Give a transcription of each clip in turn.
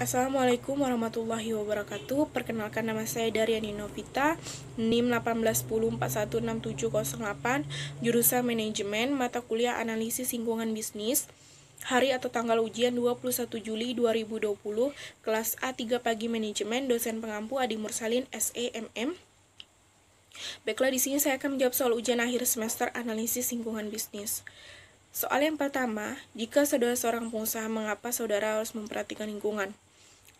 Assalamualaikum warahmatullahi wabarakatuh. Perkenalkan, nama saya Daryani Novita, NIM 1810416708, jurusan Manajemen, mata kuliah Analisis Lingkungan Bisnis. Hari atau tanggal ujian 21 Juli 2020, kelas A3 pagi Manajemen, dosen pengampu Adi Mursalin, SEMM. Baiklah, di sini saya akan menjawab soal ujian akhir semester Analisis Lingkungan Bisnis. Soal yang pertama, jika saudara seorang pengusaha, mengapa saudara harus memperhatikan lingkungan?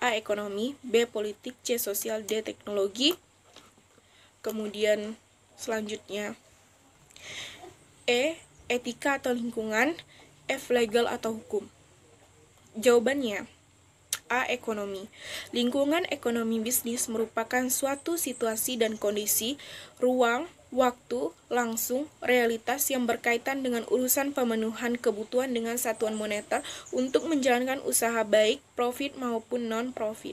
A. Ekonomi, B. Politik, C. Sosial, D. Teknologi. Kemudian selanjutnya E. Etika atau lingkungan, F. Legal atau hukum. Jawabannya A. Ekonomi. Lingkungan ekonomi bisnis merupakan suatu situasi dan kondisi, ruang, waktu, langsung, realitas yang berkaitan dengan urusan pemenuhan kebutuhan dengan satuan moneter untuk menjalankan usaha baik profit maupun non-profit.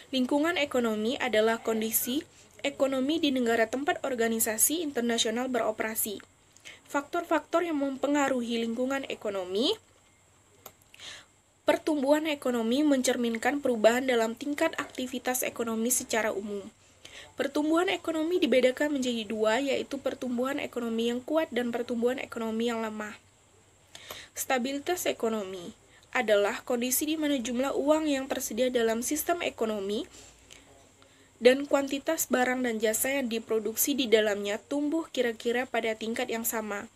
Lingkungan ekonomi adalah kondisi ekonomi di negara tempat organisasi internasional beroperasi. Faktor-faktor yang mempengaruhi lingkungan ekonomi. Pertumbuhan ekonomi mencerminkan perubahan dalam tingkat aktivitas ekonomi secara umum. Pertumbuhan ekonomi dibedakan menjadi dua, yaitu pertumbuhan ekonomi yang kuat dan pertumbuhan ekonomi yang lemah. Stabilitas ekonomi adalah kondisi di mana jumlah uang yang tersedia dalam sistem ekonomi dan kuantitas barang dan jasa yang diproduksi di dalamnya tumbuh kira-kira pada tingkat yang sama.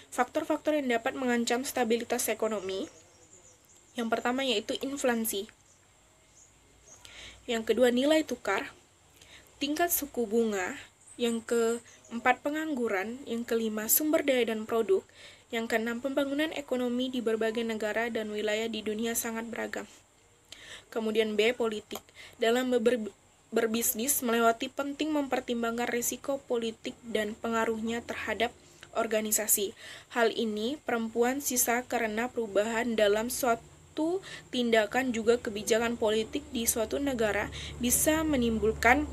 Faktor-faktor yang dapat mengancam stabilitas ekonomi, yang pertama yaitu inflasi. Yang kedua, nilai tukar. Tingkat suku bunga. Yang keempat, pengangguran. Yang kelima, sumber daya dan produk. Yang keenam, pembangunan ekonomi di berbagai negara dan wilayah di dunia sangat beragam. Kemudian B. Politik. Dalam berbisnis, melewati penting mempertimbangkan risiko politik dan pengaruhnya terhadap organisasi. Hal ini perempuan sisa karena perubahan dalam suatu tindakan juga kebijakan politik di suatu negara bisa menimbulkan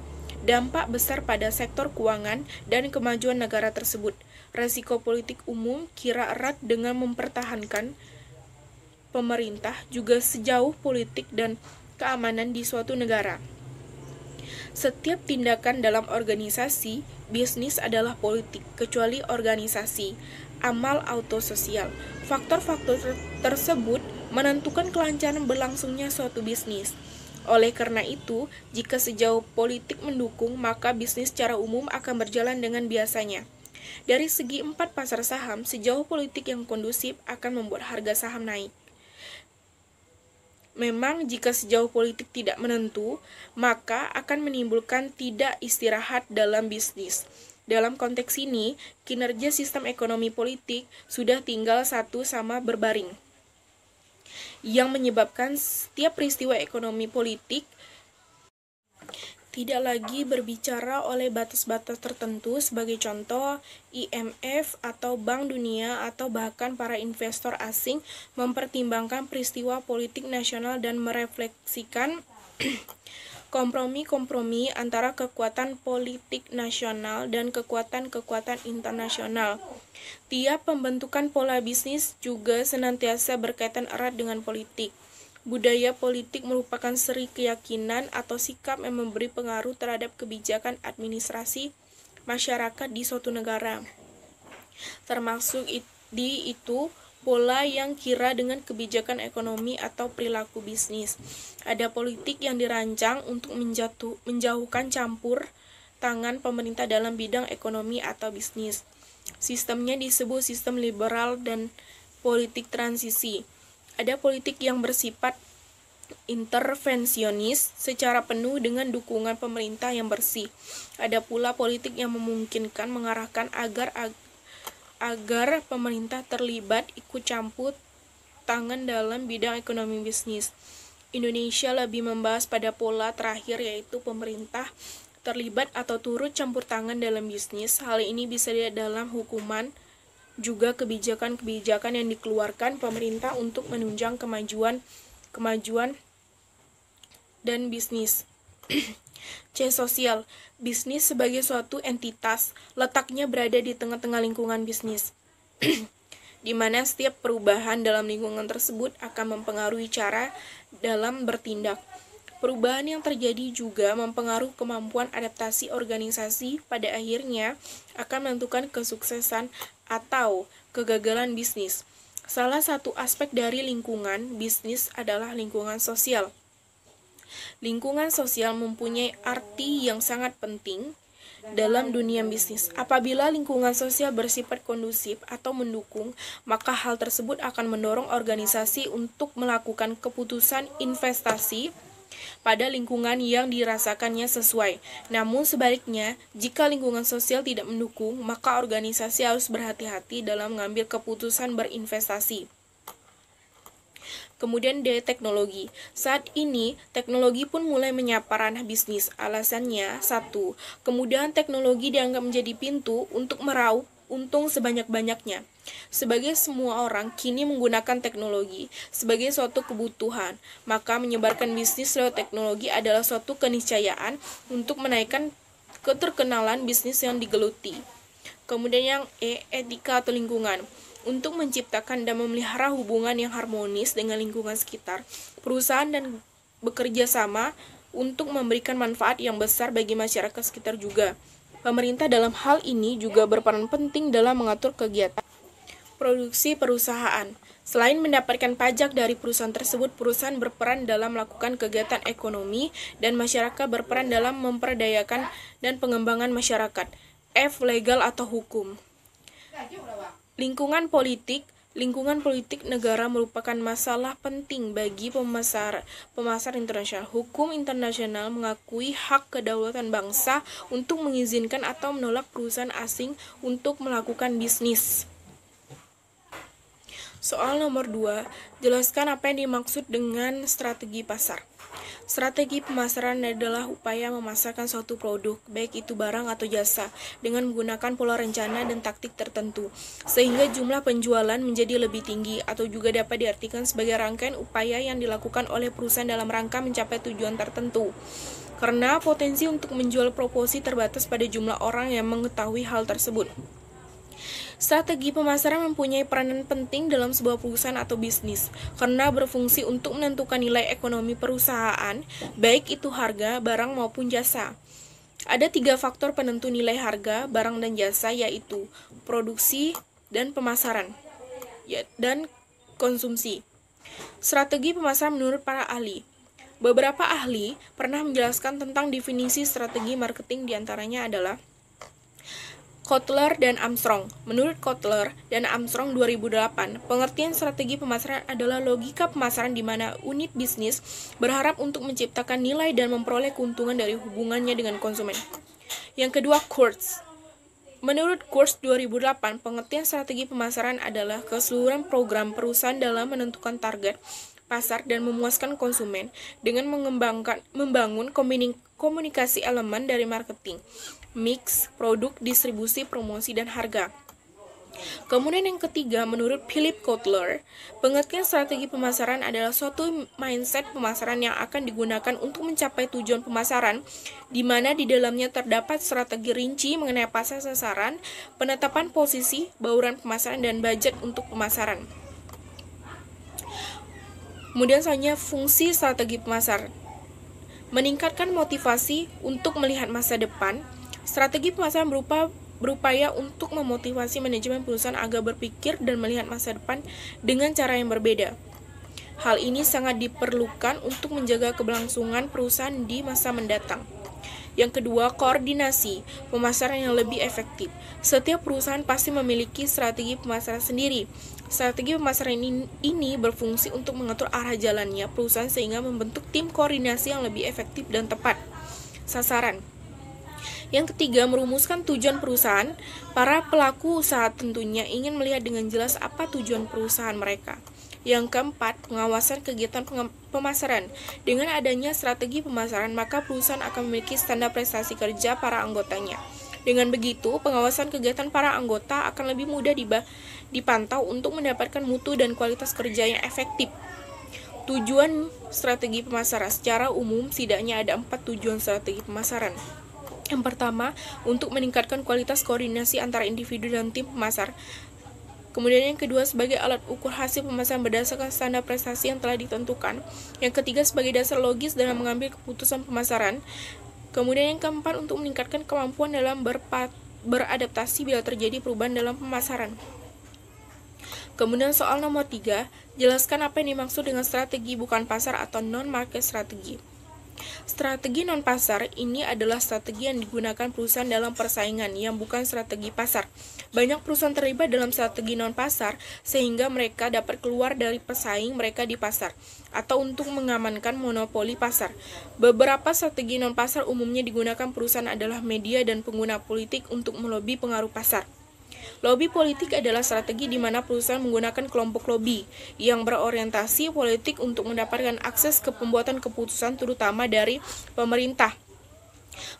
dampak besar pada sektor keuangan dan kemajuan negara tersebut. Risiko politik umum kira erat dengan mempertahankan pemerintah juga sejauh politik dan keamanan di suatu negara. Setiap tindakan dalam organisasi bisnis adalah politik, kecuali organisasi amal autososial. Faktor-faktor tersebut menentukan kelancaran berlangsungnya suatu bisnis. Oleh karena itu, jika sejauh politik mendukung, maka bisnis secara umum akan berjalan dengan biasanya. Dari segi 4 pasar saham, sejauh politik yang kondusif akan membuat harga saham naik. Memang jika sejauh politik tidak menentu, maka akan menimbulkan tidak istirahat dalam bisnis. Dalam konteks ini, kinerja sistem ekonomi politik sudah tinggal satu sama berbaring, yang menyebabkan setiap peristiwa ekonomi politik tidak lagi berbicara oleh batas-batas tertentu, sebagai contoh IMF atau Bank Dunia atau bahkan para investor asing mempertimbangkan peristiwa politik nasional dan merefleksikan kompromi-kompromi antara kekuatan politik nasional dan kekuatan-kekuatan internasional. Tiap pembentukan pola bisnis juga senantiasa berkaitan erat dengan politik. Budaya politik merupakan seri keyakinan atau sikap yang memberi pengaruh terhadap kebijakan administrasi masyarakat di suatu negara. Termasuk di itu pola yang kira dengan kebijakan ekonomi atau perilaku bisnis. Ada politik yang dirancang untuk menjauhkan campur tangan pemerintah dalam bidang ekonomi atau bisnis. Sistemnya disebut sistem liberal dan politik transisi. Ada politik yang bersifat intervensionis secara penuh dengan dukungan pemerintah yang bersih. Ada pula politik yang memungkinkan mengarahkan agar pemerintah terlibat ikut campur tangan dalam bidang ekonomi bisnis. Indonesia lebih membahas pada pola terakhir, yaitu pemerintah terlibat atau turut campur tangan dalam bisnis. Hal ini bisa dilihat dalam hukuman, juga kebijakan-kebijakan yang dikeluarkan pemerintah untuk menunjang kemajuan dan bisnis. C. Sosial. Bisnis sebagai suatu entitas, letaknya berada di tengah-tengah lingkungan bisnis. di mana setiap perubahan dalam lingkungan tersebut akan mempengaruhi cara dalam bertindak. Perubahan yang terjadi juga mempengaruhi kemampuan adaptasi organisasi, pada akhirnya akan menentukan kesuksesan atau kegagalan bisnis. Salah satu aspek dari lingkungan bisnis adalah lingkungan sosial. Lingkungan sosial mempunyai arti yang sangat penting dalam dunia bisnis. Apabila lingkungan sosial bersifat kondusif atau mendukung, maka hal tersebut akan mendorong organisasi untuk melakukan keputusan investasi pada lingkungan yang dirasakannya sesuai. Namun sebaliknya, jika lingkungan sosial tidak mendukung, maka organisasi harus berhati-hati dalam mengambil keputusan berinvestasi. Kemudian dari teknologi. Saat ini, teknologi pun mulai menyapa ranah bisnis. Alasannya, 1. Kemudahan teknologi dianggap menjadi pintu untuk meraup untung sebanyak-banyaknya. Sebagai semua orang kini menggunakan teknologi sebagai suatu kebutuhan, maka menyebarkan bisnis lewat teknologi adalah suatu keniscayaan untuk menaikkan keterkenalan bisnis yang digeluti. Kemudian yang etika atau lingkungan. Untuk menciptakan dan memelihara hubungan yang harmonis dengan lingkungan sekitar, perusahaan dan bekerja sama untuk memberikan manfaat yang besar bagi masyarakat sekitar juga. Pemerintah dalam hal ini juga berperan penting dalam mengatur kegiatan produksi perusahaan. Selain mendapatkan pajak dari perusahaan tersebut, perusahaan berperan dalam melakukan kegiatan ekonomi dan masyarakat berperan dalam memperdayakan dan pengembangan masyarakat. F. Legal atau hukum. Lingkungan politik negara merupakan masalah penting bagi pemasar internasional. Hukum internasional mengakui hak kedaulatan bangsa untuk mengizinkan atau menolak perusahaan asing untuk melakukan bisnis. Soal nomor 2, jelaskan apa yang dimaksud dengan strategi pasar. Strategi pemasaran adalah upaya memasarkan suatu produk, baik itu barang atau jasa, dengan menggunakan pola rencana dan taktik tertentu, sehingga jumlah penjualan menjadi lebih tinggi, atau juga dapat diartikan sebagai rangkaian upaya yang dilakukan oleh perusahaan dalam rangka mencapai tujuan tertentu. Karena potensi untuk menjual proporsi terbatas pada jumlah orang yang mengetahui hal tersebut. Strategi pemasaran mempunyai peranan penting dalam sebuah perusahaan atau bisnis, karena berfungsi untuk menentukan nilai ekonomi perusahaan, baik itu harga, barang maupun jasa. Ada 3 faktor penentu nilai harga, barang dan jasa, yaitu produksi dan pemasaran, dan konsumsi. Strategi pemasaran menurut para ahli. Beberapa ahli pernah menjelaskan tentang definisi strategi marketing, diantaranya adalah Kotler dan Armstrong. Menurut Kotler dan Armstrong 2008, pengertian strategi pemasaran adalah logika pemasaran di mana unit bisnis berharap untuk menciptakan nilai dan memperoleh keuntungan dari hubungannya dengan konsumen. Yang kedua, Kurtz. Menurut Kurtz 2008, pengertian strategi pemasaran adalah keseluruhan program perusahaan dalam menentukan target pasar dan memuaskan konsumen dengan membangun komunikasi elemen dari marketing, mix, produk, distribusi, promosi, dan harga. Kemudian yang ketiga, menurut Philip Kotler, pengertian strategi pemasaran adalah suatu mindset pemasaran yang akan digunakan untuk mencapai tujuan pemasaran, di mana di dalamnya terdapat strategi rinci mengenai pasar sasaran, penetapan posisi, bauran pemasaran, dan budget untuk pemasaran. Kemudian selanjutnya fungsi strategi pemasaran. Meningkatkan motivasi untuk melihat masa depan. Strategi pemasaran berupaya untuk memotivasi manajemen perusahaan agar berpikir dan melihat masa depan dengan cara yang berbeda. Hal ini sangat diperlukan untuk menjaga keberlangsungan perusahaan di masa mendatang. Yang kedua, koordinasi pemasaran yang lebih efektif. Setiap perusahaan pasti memiliki strategi pemasaran sendiri. Strategi pemasaran ini berfungsi untuk mengatur arah jalannya perusahaan sehingga membentuk tim koordinasi yang lebih efektif dan tepat sasaran. Yang ketiga, merumuskan tujuan perusahaan. Para pelaku usaha tentunya ingin melihat dengan jelas apa tujuan perusahaan mereka. Yang keempat, pengawasan kegiatan pemasaran. Dengan adanya strategi pemasaran, maka perusahaan akan memiliki standar prestasi kerja para anggotanya. Dengan begitu, pengawasan kegiatan para anggota akan lebih mudah dipantau untuk mendapatkan mutu dan kualitas kerja yang efektif. Tujuan strategi pemasaran. Secara umum, setidaknya ada 4 tujuan strategi pemasaran. Yang pertama, untuk meningkatkan kualitas koordinasi antara individu dan tim pemasar. Kemudian yang kedua sebagai alat ukur hasil pemasaran berdasarkan standar prestasi yang telah ditentukan. Yang ketiga sebagai dasar logis dalam mengambil keputusan pemasaran. Kemudian yang keempat untuk meningkatkan kemampuan dalam beradaptasi bila terjadi perubahan dalam pemasaran. Kemudian soal nomor 3, jelaskan apa yang dimaksud dengan strategi bukan pasar atau non-market strategi. Strategi non-pasar ini adalah strategi yang digunakan perusahaan dalam persaingan yang bukan strategi pasar. Banyak perusahaan terlibat dalam strategi non-pasar sehingga mereka dapat keluar dari pesaing mereka di pasar atau untuk mengamankan monopoli pasar. Beberapa strategi non-pasar umumnya digunakan perusahaan adalah media dan pengguna politik untuk melobi pengaruh pasar. Lobi politik adalah strategi di mana perusahaan menggunakan kelompok lobi yang berorientasi politik untuk mendapatkan akses ke pembuatan keputusan terutama dari pemerintah.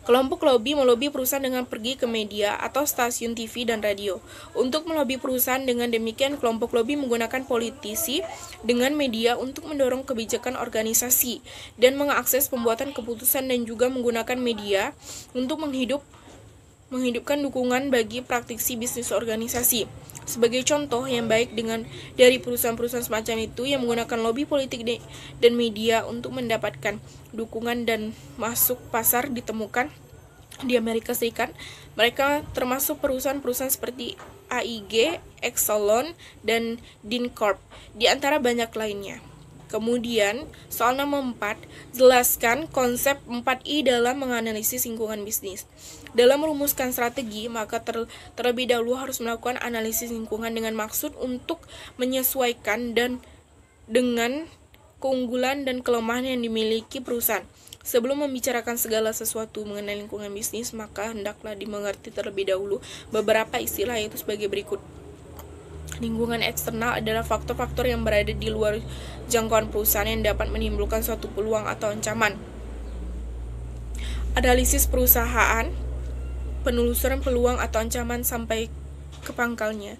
Kelompok lobi melobi perusahaan dengan pergi ke media atau stasiun TV dan radio. Untuk melobi perusahaan dengan demikian, kelompok lobi menggunakan politisi dengan media untuk mendorong kebijakan organisasi dan mengakses pembuatan keputusan dan juga menggunakan media untuk menghidupkan dukungan bagi praktisi bisnis organisasi. Sebagai contoh yang baik dari perusahaan-perusahaan semacam itu yang menggunakan lobby politik dan media untuk mendapatkan dukungan dan masuk pasar ditemukan di Amerika Serikat. Mereka termasuk perusahaan-perusahaan seperti AIG, Exelon, dan DynCorp, di antara banyak lainnya. Kemudian, soal nomor 4, jelaskan konsep 4I dalam menganalisis lingkungan bisnis. Dalam merumuskan strategi, maka terlebih dahulu harus melakukan analisis lingkungan dengan maksud untuk menyesuaikan dan dengan keunggulan dan kelemahan yang dimiliki perusahaan. Sebelum membicarakan segala sesuatu mengenai lingkungan bisnis, maka hendaklah dimengerti terlebih dahulu beberapa istilah yaitu sebagai berikut. Lingkungan eksternal adalah faktor-faktor yang berada di luar jangkauan perusahaan yang dapat menimbulkan suatu peluang atau ancaman. Analisis perusahaan, penelusuran peluang atau ancaman sampai ke pangkalnya.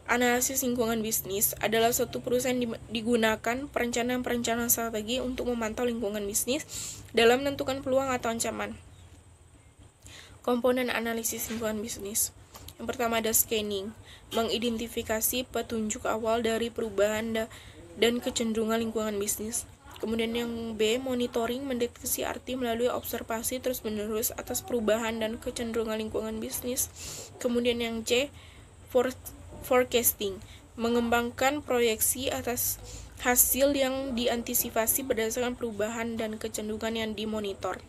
Analisis lingkungan bisnis adalah suatu perusahaan digunakan perencanaan strategi untuk memantau lingkungan bisnis dalam menentukan peluang atau ancaman. Komponen analisis lingkungan bisnis. Yang pertama ada scanning, mengidentifikasi petunjuk awal dari perubahan dan kecenderungan lingkungan bisnis. Kemudian yang B, monitoring, mendeteksi arti melalui observasi terus-menerus atas perubahan dan kecenderungan lingkungan bisnis. Kemudian yang C, forecasting, mengembangkan proyeksi atas hasil yang diantisipasi berdasarkan perubahan dan kecenderungan yang dimonitor.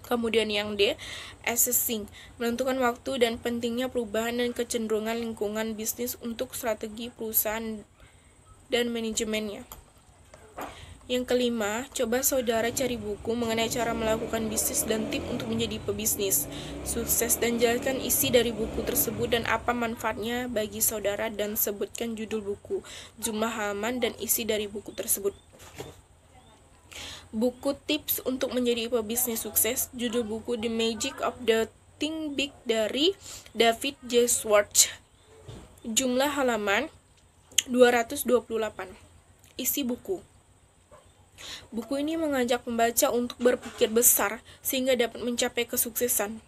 Kemudian yang D, assessing, menentukan waktu dan pentingnya perubahan dan kecenderungan lingkungan bisnis untuk strategi perusahaan dan manajemennya. Yang kelima, coba saudara cari buku mengenai cara melakukan bisnis dan tip untuk menjadi pebisnis sukses dan jelaskan isi dari buku tersebut dan apa manfaatnya bagi saudara dan sebutkan judul buku, jumlah halaman, dan isi dari buku tersebut. Buku tips untuk menjadi pebisnis sukses, judul buku The Magic of the Think Big dari David J. Schwartz. Jumlah halaman 228. Isi buku. Buku ini mengajak pembaca untuk berpikir besar sehingga dapat mencapai kesuksesan.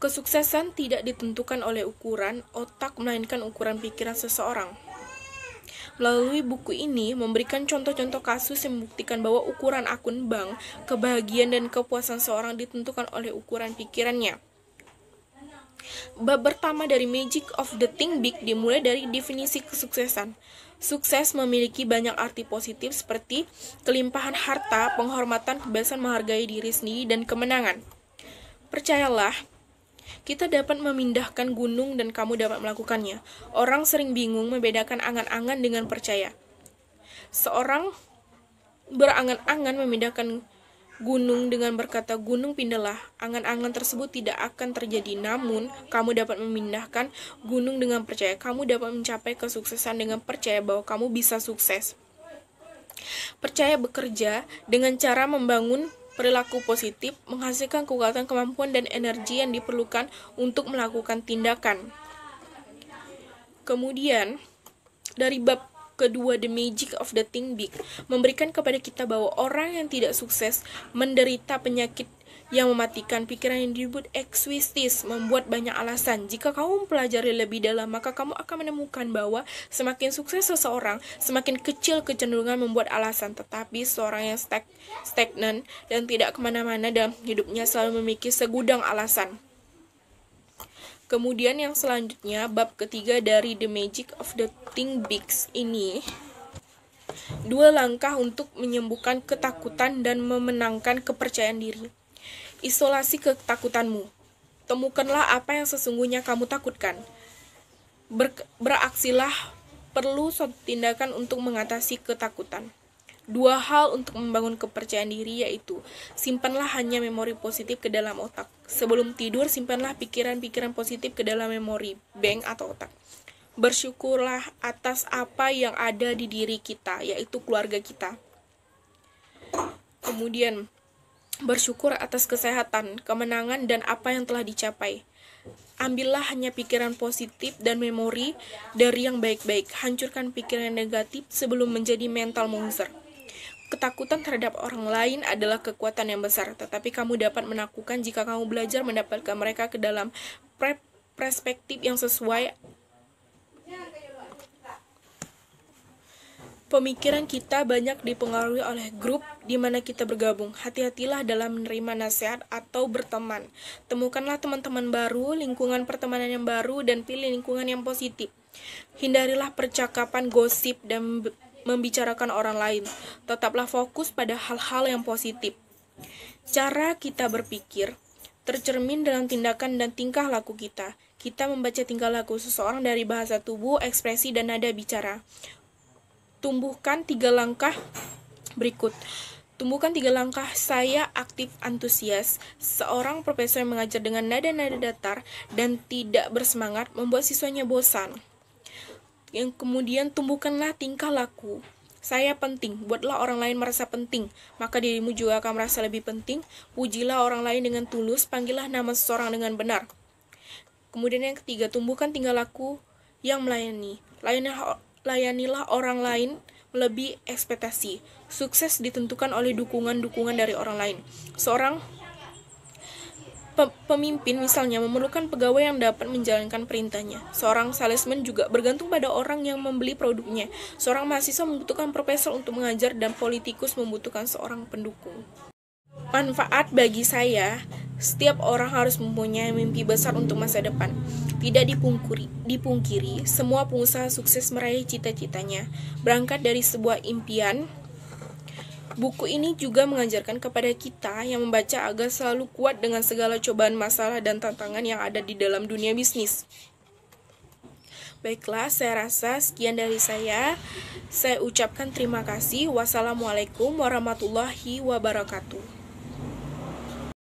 Kesuksesan tidak ditentukan oleh ukuran otak melainkan ukuran pikiran seseorang. Melalui buku ini memberikan contoh-contoh kasus yang membuktikan bahwa ukuran akun bank, kebahagiaan dan kepuasan seorang ditentukan oleh ukuran pikirannya. Bab pertama dari Magic of the Think Big dimulai dari definisi kesuksesan. Sukses memiliki banyak arti positif seperti kelimpahan harta, penghormatan, kebebasan menghargai diri sendiri, dan kemenangan. Percayalah, kita dapat memindahkan gunung dan kamu dapat melakukannya. Orang sering bingung membedakan angan-angan dengan percaya. Seorang berangan-angan memindahkan gunung dengan berkata, gunung pindahlah. Angan-angan tersebut tidak akan terjadi. Namun, kamu dapat memindahkan gunung dengan percaya. Kamu dapat mencapai kesuksesan dengan percaya bahwa kamu bisa sukses. Percaya bekerja dengan cara membangun perilaku positif, menghasilkan kekuatan, kemampuan, dan energi yang diperlukan untuk melakukan tindakan. Kemudian, dari bab kedua The Magic of the Think Big, memberikan kepada kita bahwa orang yang tidak sukses menderita penyakit yang mematikan pikiran yang disebut egoistis, membuat banyak alasan. Jika kamu mempelajari lebih dalam, maka kamu akan menemukan bahwa semakin sukses seseorang, semakin kecil kecenderungan membuat alasan. Tetapi seorang yang stagnan dan tidak kemana-mana dalam hidupnya selalu memiliki segudang alasan. Kemudian yang selanjutnya, bab ketiga dari The Magic of the Think Big ini, 2 langkah untuk menyembuhkan ketakutan dan memenangkan kepercayaan diri. Isolasi ketakutanmu. Temukanlah apa yang sesungguhnya kamu takutkan. Beraksilah perlu suatu tindakan untuk mengatasi ketakutan. 2 hal untuk membangun kepercayaan diri yaitu, simpanlah hanya memori positif ke dalam otak. Sebelum tidur, simpanlah pikiran-pikiran positif ke dalam memori bank atau otak. Bersyukurlah atas apa yang ada di diri kita, yaitu keluarga kita. Kemudian, bersyukur atas kesehatan, kemenangan, dan apa yang telah dicapai. Ambillah hanya pikiran positif dan memori dari yang baik-baik. Hancurkan pikiran negatif sebelum menjadi mental monster. Ketakutan terhadap orang lain adalah kekuatan yang besar, tetapi kamu dapat menaklukkan jika kamu belajar mendapatkan mereka ke dalam perspektif yang sesuai. Pemikiran kita banyak dipengaruhi oleh grup di mana kita bergabung. Hati-hatilah dalam menerima nasihat atau berteman. Temukanlah teman-teman baru, lingkungan pertemanan yang baru, dan pilih lingkungan yang positif. Hindarilah percakapan gosip dan membicarakan orang lain. Tetaplah fokus pada hal-hal yang positif. Cara kita berpikir tercermin dalam tindakan dan tingkah laku kita. Kita membaca tingkah laku seseorang dari bahasa tubuh, ekspresi, dan nada bicara. Tumbuhkan 3 langkah berikut. Tumbuhkan 3 langkah saya aktif antusias. Seorang profesor yang mengajar dengan nada-nada datar dan tidak bersemangat membuat siswanya bosan. Yang kemudian, tumbuhkanlah tingkah laku saya penting. Buatlah orang lain merasa penting, maka dirimu juga akan merasa lebih penting. Pujilah orang lain dengan tulus, panggillah nama seseorang dengan benar. Kemudian yang ketiga, tumbuhkan tingkah laku yang melayani. Layanilah orang lain melebihi ekspektasi. Sukses ditentukan oleh dukungan-dukungan dari orang lain. Seorang pemimpin misalnya memerlukan pegawai yang dapat menjalankan perintahnya. Seorang salesman juga bergantung pada orang yang membeli produknya. Seorang mahasiswa membutuhkan profesor untuk mengajar, dan politikus membutuhkan seorang pendukung. Manfaat bagi saya, setiap orang harus mempunyai mimpi besar untuk masa depan. Tidak dipungkiri, semua pengusaha sukses meraih cita-citanya berangkat dari sebuah impian. Buku ini juga mengajarkan kepada kita yang membaca agar selalu kuat dengan segala cobaan, masalah, dan tantangan yang ada di dalam dunia bisnis. Baiklah, saya rasa sekian dari saya. Saya ucapkan terima kasih. Wassalamualaikum warahmatullahi wabarakatuh.